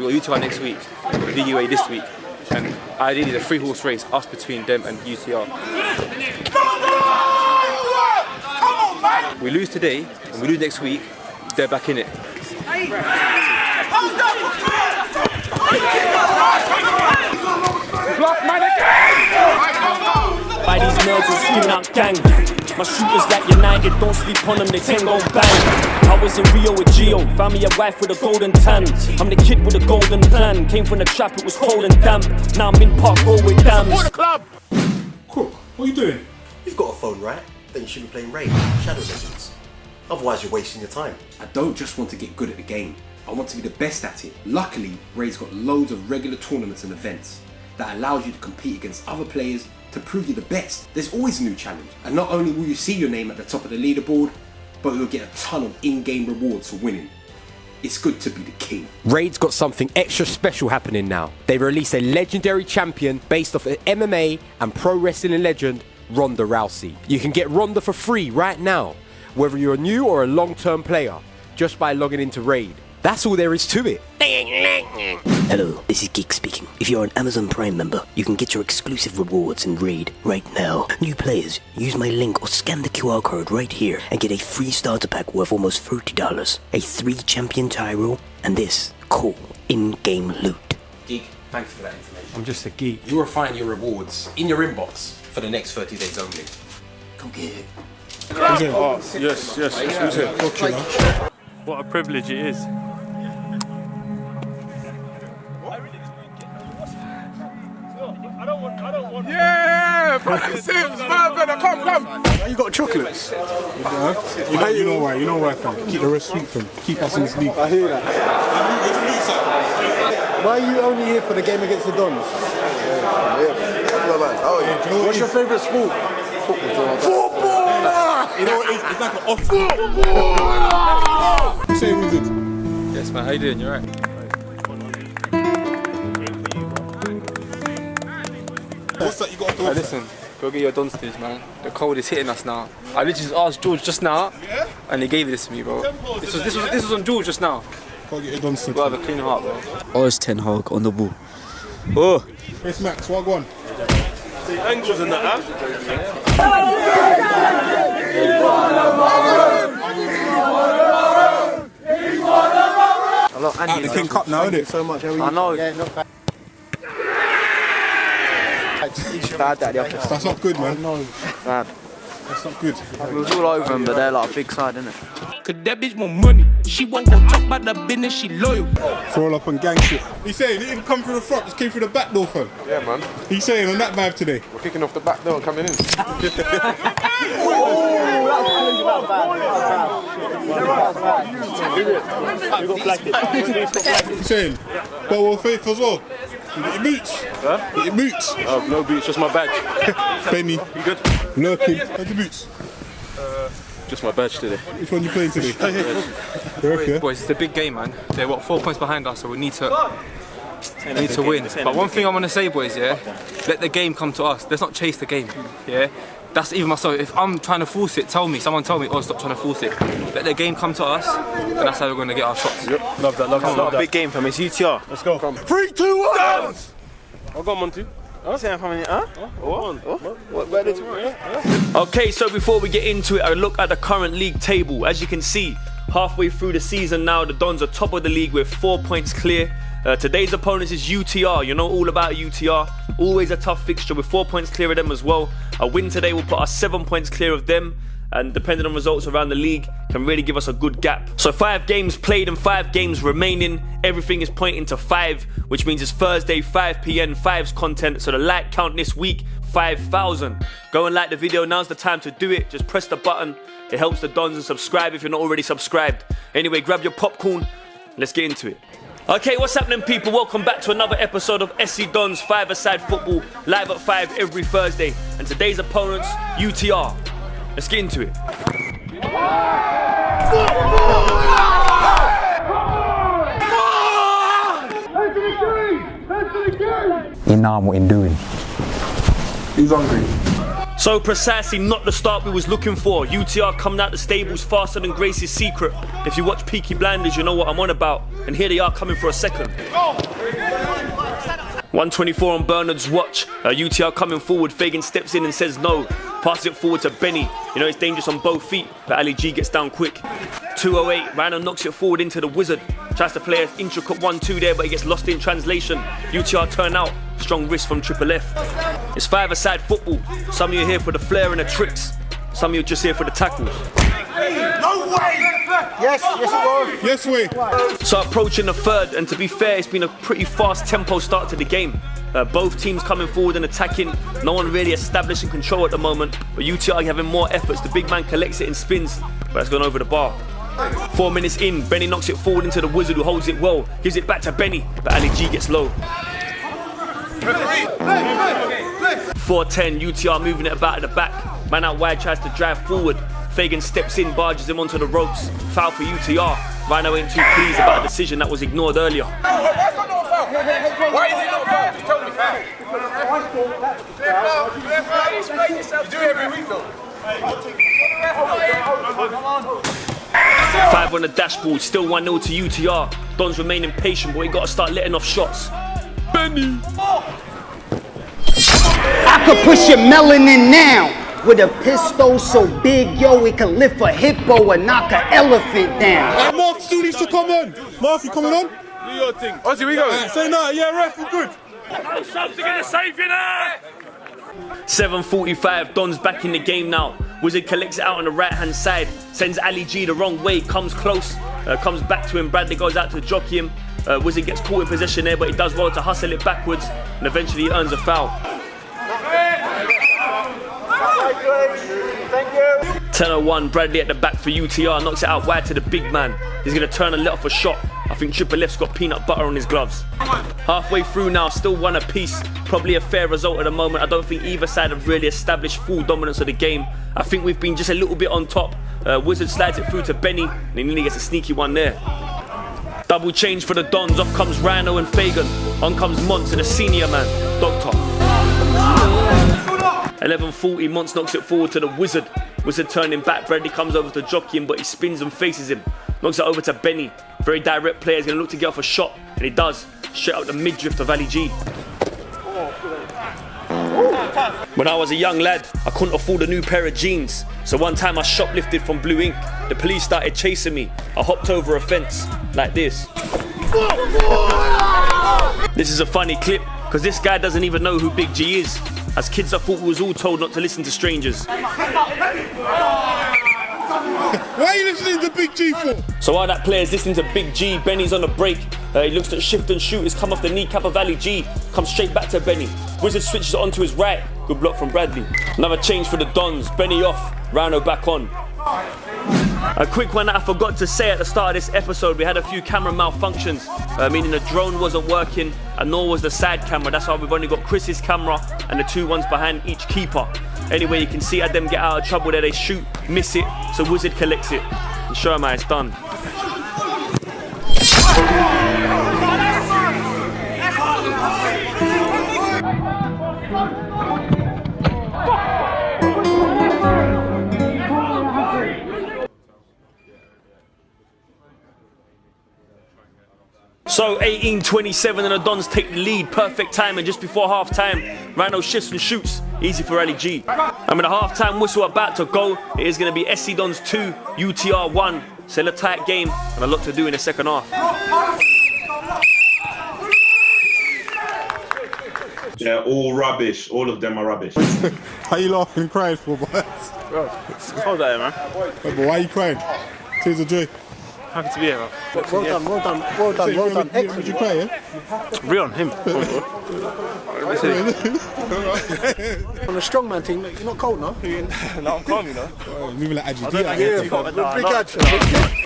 got UTR next week, DUA this week, and ideally the 3-horse race, us between them and UTR. We lose today and we lose next week, they're back in it. By these nerds and screaming out gang. My shooters like United, don't sleep on them, they ten go bang. I was in Rio with Gio, found me a wife with a golden tan. I'm the kid with a golden plan, came from the trap, it was cold and damp. Now I'm in Park Road with dams. Support the club! Crook, what are you doing? You've got a phone, right? Then you should be playing Raid, Shadow Legends. Otherwise you're wasting your time. I don't just want to get good at the game, I want to be the best at it. Luckily, Raid's got loads of regular tournaments and events that allows you to compete against other players to prove you're the best. There's always a new challenge, and not only will you see your name at the top of the leaderboard, but you'll get a ton of in-game rewards for winning. It's good to be the king. Raid's got something extra special happening now. They've released a legendary champion based off of MMA and pro wrestling legend Ronda Rousey. You can get Ronda for free right now, whether you're a new or a long-term player, just by logging into Raid. That's all there is to it. Hello, this is Geek speaking. If you're an Amazon Prime member, you can get your exclusive rewards in Raid right now. New players, use my link or scan the QR code right here and get a free starter pack worth almost $30, a 3-champion Tyro, and this cool in-game loot. Geek, thanks for that information. I'm just a geek. You will find your rewards in your inbox for the next 30 days only. Come get it. Yes. What a privilege it is. Yeah! Fucking Sims, man, better come! You got chocolates? You know why, fam. Keep the rest sweet, fam. Keep us in this league. I hear that. Why are you only here for the game against the Dons? What's your favourite sport? Football! You know what? It's like an off. Football! Say Wizard. Yes man, how you doing? You alright? What's that you got on the website? Listen, go get your Dons dudes, man. The cold is hitting us now. I literally just asked George just now, and he gave this to me, bro. This was on George just now. Go get your Dons. You gotta have a clean heart, bro. Oz Ten Hag on the ball. Oh! Yes, Max, what go on? The angles in that, huh? Out the King Cup now, isn't it? So much. I know. Bad at the office. That's not good, man. Bad. That's not good. We was all over them, but they're like a big side, innit? Cause that bitch want money. She won't go talk about the business, she loyal. Throw up on gang shit. He's saying he didn't come through the front, just came through the back door, fam. Yeah, man. He's saying on that vibe today. We're kicking off the back door and coming in. He's saying, Bowel Faith as well. You get your boots. Huh? Get your boots. Oh, no boots, just my badge. Benny. You good? Lurking. How's your boots? Just my badge today. Which one you playing today? Boys, it's a big game, man. They're 4 points behind us, so we need to win. But one thing I want to say, boys, yeah, let the game come to us. Let's not chase the game, yeah. That's even myself. If I'm trying to force it, someone tell me, oh, stop trying to force it. Let the game come to us, and that's how we're going to get our shots. Yep. Love that. It's not a big game for me. It's UTR. Let's go. 3, 2, 1. Dance! I'll go Monty. Okay, so before we get into it, a look at the current league table. As you can see, halfway through the season now, the Dons are top of the league with 4 points clear. Today's opponent is UTR. You know all about UTR. Always a tough fixture with 4 points clear of them as well. A win today will put us 7 points clear of them. And depending on results around the league, can really give us a good gap. So 5 games played and 5 games remaining. Everything is pointing to 5, which means it's Thursday, 5 PM, 5's content. So the like count this week, 5,000. Go and like the video, now's the time to do it. Just press the button. It helps the Dons, and subscribe if you're not already subscribed. Anyway, grab your popcorn. Let's get into it. Okay, what's happening, people? Welcome back to another episode of SC Dons 5-a-side football, live at 5 every Thursday. And today's opponents, UTR. Let's get into it. You know what I'm doing. He's hungry. So precisely not the start we was looking for. UTR coming out the stables faster than Grace's Secret. If you watch Peaky Blinders, you know what I'm on about. And here they are coming for a second. 124 on Bernard's watch. UTR coming forward. Fagan steps in and says no. Passes it forward to Benny. You know it's dangerous on both feet, but Ali G gets down quick. 208. Rhino knocks it forward into the Wizard. Tries to play an intricate 1-2 there, but he gets lost in translation. UTR turn out. Strong wrist from Triple F. It's 5-a-side football. Some of you are here for the flair and the tricks. Some of you are just here for the tackles. No way! Yes, it was. Yes, way. So approaching the third, and to be fair, it's been a pretty fast tempo start to the game. Both teams coming forward and attacking. No one really establishing control at the moment, but UTR having more efforts. The big man collects it and spins, but it's gone over the bar. 4 minutes in, Benny knocks it forward into the Wizard, who holds it well. Gives it back to Benny, but Ali G gets low. 4-10, UTR moving it about at the back. Man out wide tries to drive forward. Fagan steps in, barges him onto the ropes. Foul for UTR. Rhino ain't too pleased about a decision that was ignored earlier. Why is it not foul? Just tell me foul. You do it every week though. 5 on the dashboard, still 1-0 to UTR. Dons remain impatient, but we got to start letting off shots. Benny! I could push your melanin now with a pistol so big, yo, it can lift a hippo and knock an elephant down. Hey, Mark still needs to come on. Mark, you coming on? Do your thing. Ozzy, we go. Say no, yeah, ref, we're good. No subs are gonna save you now! 7:45, Don's back in the game now. Wizard collects it out on the right hand side, sends Ali G the wrong way, comes close, comes back to him. Bradley goes out to jockey him. Wizard gets caught in possession there, but he does well to hustle it backwards, and eventually he earns a foul. 10:01, Bradley at the back for UTR, knocks it out wide to the big man. He's going to turn and let off a shot. I think Triple F's got peanut butter on his gloves. Halfway through now, still 1 apiece. Probably a fair result at the moment. I don't think either side have really established full dominance of the game. I think we've been just a little bit on top. Wizard slides it through to Benny, and he nearly gets a sneaky one there. Double change for the Dons. Off comes Rhino and Fagan. On comes Monts and a senior man, Doctor. 11:40, Monts knocks it forward to the Wizard. Wizard turning back, Bradley comes over to jockey him, but he spins and faces him. Knocks it over to Benny. Very direct player, he's going to look to get off a shot, and he does. Straight up the midriff of Ali G. When I was a young lad, I couldn't afford a new pair of jeans. So one time I shoplifted from Blue Ink. The police started chasing me. I hopped over a fence, like this. This is a funny clip, because this guy doesn't even know who Big G is. As kids, I thought we was all told not to listen to strangers. Why are you listening to Big G for? So while that player's listening to Big G, Benny's on a break. He looks at shift and shoot. It's come off the kneecap of Ali G. Comes straight back to Benny. Wizard switches it onto his right. Good block from Bradley. Another change for the Dons. Benny off. Rhino back on. A quick one that I forgot to say at the start of this episode. We had a few camera malfunctions, meaning the drone wasn't working and nor was the side camera. That's why we've only got Chris's camera and the 2 ones behind each keeper. Anyway, you can see how them get out of trouble there. They shoot, miss it, so Wizard collects it. And show him how it's done. So 18-27 and the Dons take the lead. Perfect time, and just before half time, Rhino shifts and shoots. Easy for Ali G. And with the half time whistle about to go, it is going to be SC Dons 2, UTR 1. Still a tight game and a lot to do in the second half. They're all rubbish. All of them are rubbish. How you laughing and crying for, boys? Bro, it's cold out here, man. But why are you crying? Tears of joy. Happy to be here, man. Well done. Excellent. Did you cry, yeah? Rion, him. On a strongman team, you're not cold, no? No, I'm calm, you know. Moving like Ajay.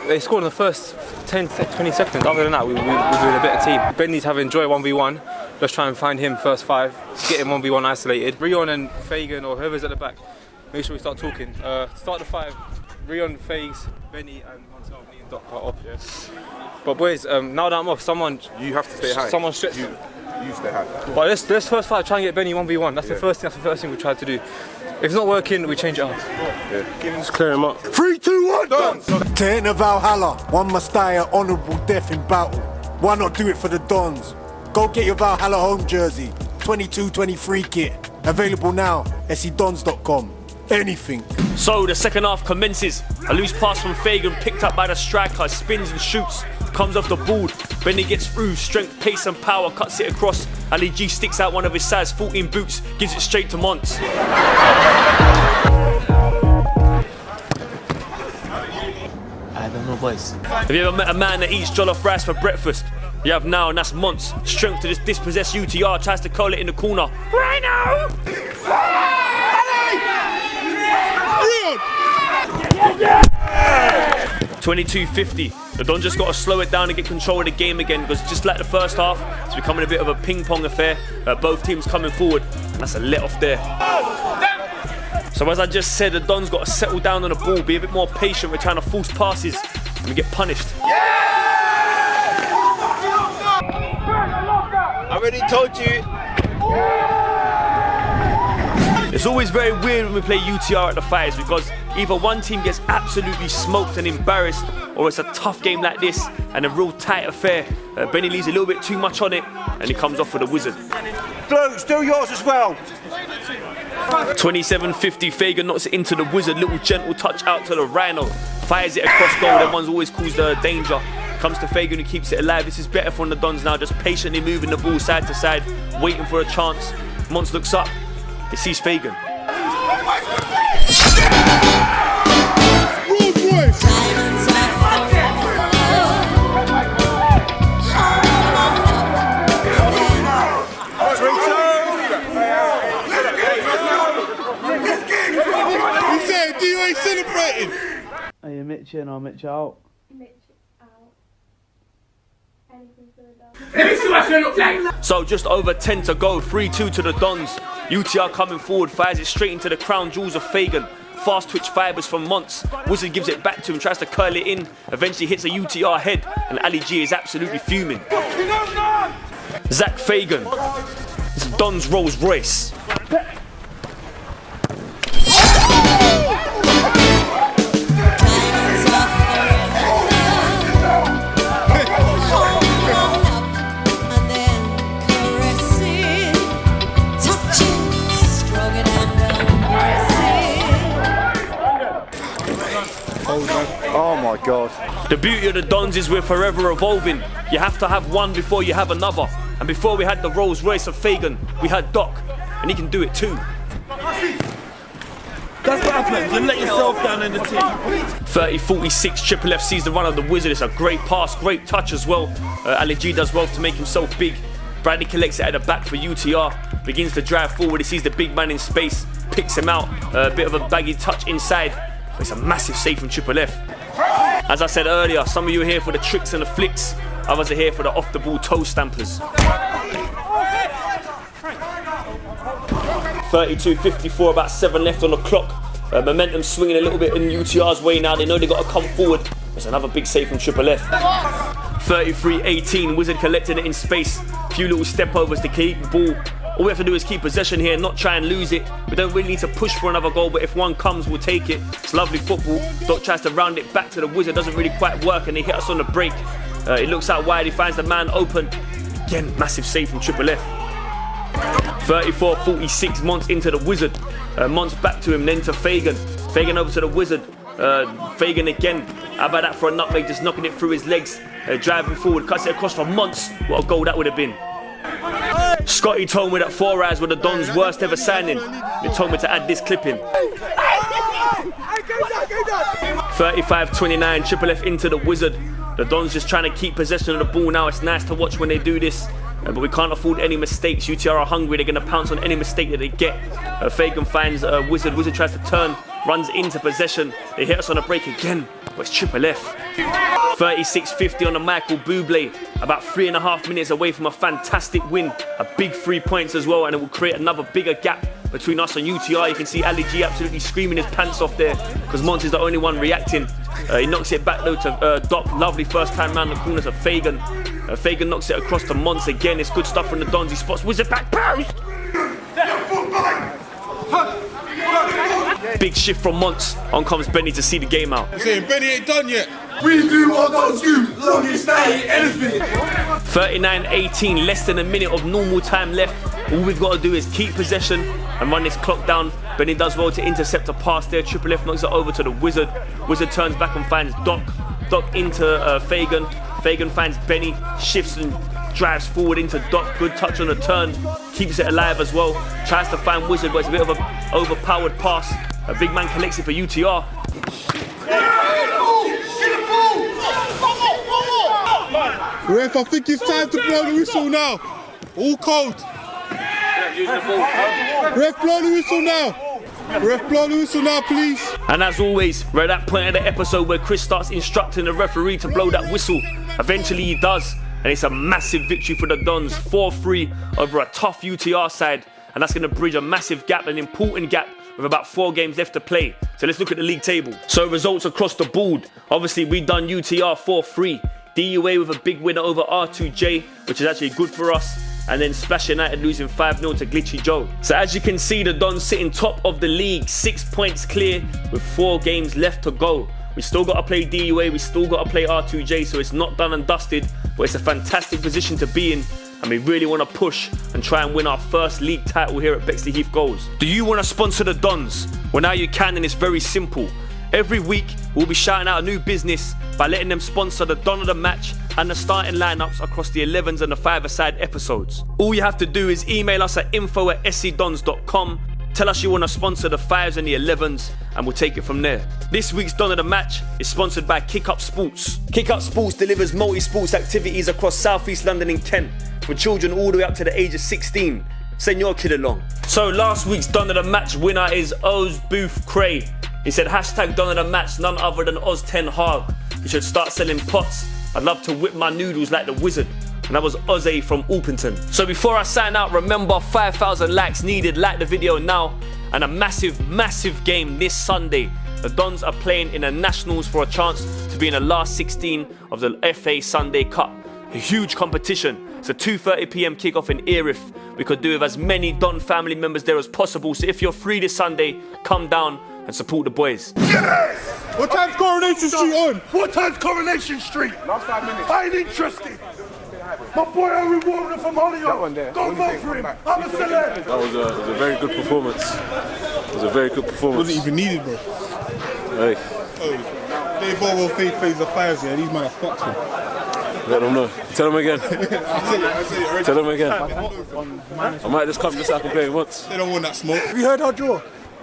They scored in the first 10-20 seconds. Other than that, we were a better team. Benny's having joy 1v1. Let's try and find him first 5. Get him 1v1 isolated. Rion and Fagan or whoever's at the back, make sure we start talking. Start the 5. Rion, Fags, Benny and myself need to Doctor off, yeah. But boys, now that I'm off, You have to stay high. Someone stretch. You stay high. But let's first 5 try and get Benny 1v1. That's the first thing we tried to do. If it's not working, we change it up. Just clear him up. 3, 2, 1, done. To enter Valhalla, one must die an honourable death in battle. Why not do it for the Dons? Go get your Valhalla home jersey, 22-23 kit. Available now, SCDons.com. Anything. So the second half commences. A loose pass from Fagan picked up by the striker, spins and shoots. Comes off the board. Benny gets through, strength, pace and power, cuts it across. Ali G sticks out one of his size 14 boots, gives it straight to Mons. I don't know, boys. Have you ever met a man that eats jollof rice for breakfast? You have now, and that's Mons. Strength to this dispossessed UTR, tries to curl it in the corner. Right now! 22-50. The Don just got to slow it down and get control of the game again, because just like the first half, it's becoming a bit of a ping-pong affair. Both teams coming forward, and that's a let-off there. So as I just said, the Don's got to settle down on the ball, be a bit more patient. We're trying to force passes, and we get punished. I already told you. It's always very weird when we play UTR at the 5s, because either one team gets absolutely smoked and embarrassed, or it's a tough game like this and a real tight affair. Benny leaves a little bit too much on it, and he comes off with a wizard. Blue, still yours as well. 27-50, Fagan knocks it into the wizard, little gentle touch out to the Rhino, fires it across goal. That one's always caused danger. Comes to Fagan who keeps it alive. This is better from the Dons now, just patiently moving the ball side to side, waiting for a chance. Mons looks up, he sees Fagan. He said, do you ain't celebrating? Are you Mitch in or Mitch out? So just over 10 to go, 3-2 to the Dons. UTR coming forward, fires it straight into the crown jewels of Fagan. Fast twitch fibers from Mons. Wizard gives it back to him, tries to curl it in. Eventually hits a UTR head, and Ali G is absolutely fuming. Zach Fagan. It's Don's Rolls Royce. Oh my God. The beauty of the Dons is we're forever evolving. You have to have one before you have another. And before we had the Rolls Royce of Fagan, we had Doc, and he can do it too. That's what happens, you let yourself down in the team. 30-46, Triple F sees the run of the wizard. It's a great pass, great touch as well. Ali G does well to make himself big. Bradley collects it at the back for UTR, begins to drive forward. He sees the big man in space, picks him out. A bit of a baggy touch inside. It's a massive save from Triple F. As I said earlier, some of you are here for the tricks and the flicks, others are here for the off-the-ball toe stampers. 32-54, about 7 left on the clock. Momentum swinging a little bit in UTR's way now. They know they got to come forward. There's another big save from Triple F. 33-18, Wizard collecting it in space. Few little step overs to keep the ball. All we have to do is keep possession here, not try and lose it. We don't really need to push for another goal, but if one comes, we'll take it. It's lovely football. Doc tries to round it back to the Wizard, doesn't really quite work, and they hit us on the break. He looks out wide, he finds the man open. Again, massive save from Triple F. 34-46, Mons into the Wizard. Mons back to him, then to Fagan. Fagan over to the Wizard. Fagan again. How about that for a nutmeg, just knocking it through his legs. Driving forward, cuts it across for Mons. What a goal that would have been. Scotty told me that 4ASIDE were the Don's worst ever signing. They told me to add this clip in. 35-29, Triple F into the Wizard. The Don's just trying to keep possession of the ball now. It's nice to watch when they do this, but we can't afford any mistakes. UTR are hungry, they're going to pounce on any mistake that they get. Fagan finds Wizard. Wizard tries to turn, runs into possession. They hit us on a break again, but it's Triple F. 36-50 on the Michael Bublé. About 3.5 minutes away from a fantastic win. A big 3 points as well, and it will create another bigger gap between us and UTR. You can see Ali G absolutely screaming his pants off there because Mons is the only one reacting. He knocks it back though to Doc. Lovely first time round the corner to Fagan. Fagan knocks it across to Mons again. It's good stuff from the Dons. He spots Wizard back post. Big shift from Monts. On comes Benny to see the game out. I'm saying Benny ain't done yet. We do what Dons do, long as they ain't anything. 39-18, less than a minute of normal time left. All we've got to do is keep possession and run this clock down. Benny does well to intercept a pass there. Triple F knocks it over to the Wizard. Wizard turns back and finds Doc. Doc into Fagan. Fagan finds Benny, shifts and drives forward into Doc. Good touch on the turn, keeps it alive as well. Tries to find Wizard, but it's a bit of an overpowered pass. A big man collects it for UTR. Ref, I think it's time to blow the whistle now. All cold. Ref, blow the whistle now. Ref, blow the whistle now, please. And as always, we're at that point of the episode where Chris starts instructing the referee to blow that whistle. Eventually he does, and it's a massive victory for the Dons, 4-3 over a tough UTR side. And that's going to bridge a massive gap, an important gap, with about 4 games left to play. So let's look at the league table. So results across the board. Obviously, we done UTR 4-3. DUA with a big winner over R2J, which is actually good for us. And then Splash United losing 5-0 to Glitchy Joe. So as you can see, the Dons sitting top of the league, 6 points clear with 4 games left to go. We still got to play DUA, we still got to play R2J, so it's not done and dusted, but it's a fantastic position to be in. And we really want to push and try and win our first league title here at Bexley Heath Goals. Do you want to sponsor the Dons? Well, now you can, and it's very simple. Every week, we'll be shouting out a new business by letting them sponsor the Don of the Match and the starting lineups across the 11s and the 5ASIDE episodes. All you have to do is email us at info@scdons.com. Tell us you want to sponsor the 5s and the 11s, and we'll take it from there. This week's Don of the Match is sponsored by Kick Up Sports. Kick Up Sports delivers multi-sports activities across South East London and Kent for children all the way up to the age of 16. Send your kid along. So last week's Don of the Match winner is Oz Booth Cray. He said hashtag Don of the Match, none other than Oz 10 Hard. You should start selling pots. I'd love to whip my noodles like the Wizard. And that was Ozzy from Alpington. So before I sign out, remember 5,000 likes needed. Like the video now. And a massive, massive game this Sunday. The Dons are playing in the Nationals for a chance to be in the last 16 of the FA Sunday Cup. A huge competition. It's a 2:30 PM kickoff in Erith. We could do with as many Don family members there as possible. So if you're free this Sunday, come down and support the boys. Yes! What time's Coronation Street on? What time's Coronation Street? Last 5 minutes. I ain't interested. My boy Harry Warner from Hollywood. Go vote for him. I'm a celeb. That was a very good performance. It was a very good performance. Wasn't even needed, bro. Hey. They both will plays the 5s, yeah. These men are fucked him. Let them know. Tell them again. I said it already. Tell them again. I might just come just so I can play once. They don't want that smoke. Have you heard our draw?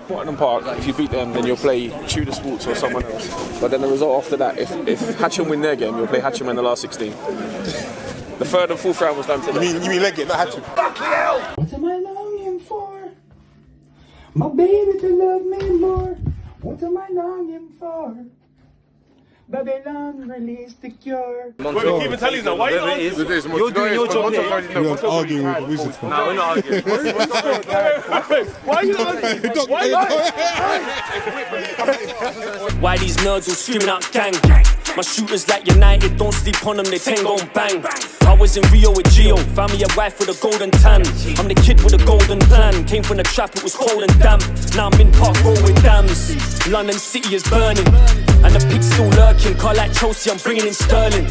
Tottenham Park, if you beat them, then you'll play Tudor Sports or someone else. But then the result after that, if Hatcham win their game, you'll play Hatcham in the last 16. The third and fourth round was down to them. You mean leg it, not Hatcham. What am I longing for? My baby to love me more. What am I longing for? Babylon release the cure. We're keeping tallies now. Why are you arguing? You're doing your job here. You're arguing with the Wizards. No, we're not arguing. Why are you arguing? Why these nerds all screaming out gang? My shooters like United, don't sleep on them, they 10 gon' bang. I was in Rio with Gio, found me a wife with a golden tan. I'm the kid with a golden plan, came from the trap, it was cold and damp. Now I'm in Park Row with dams. London City is burning, and the pig's still lurking. Car like Chelsea, I'm bringing in Sterling.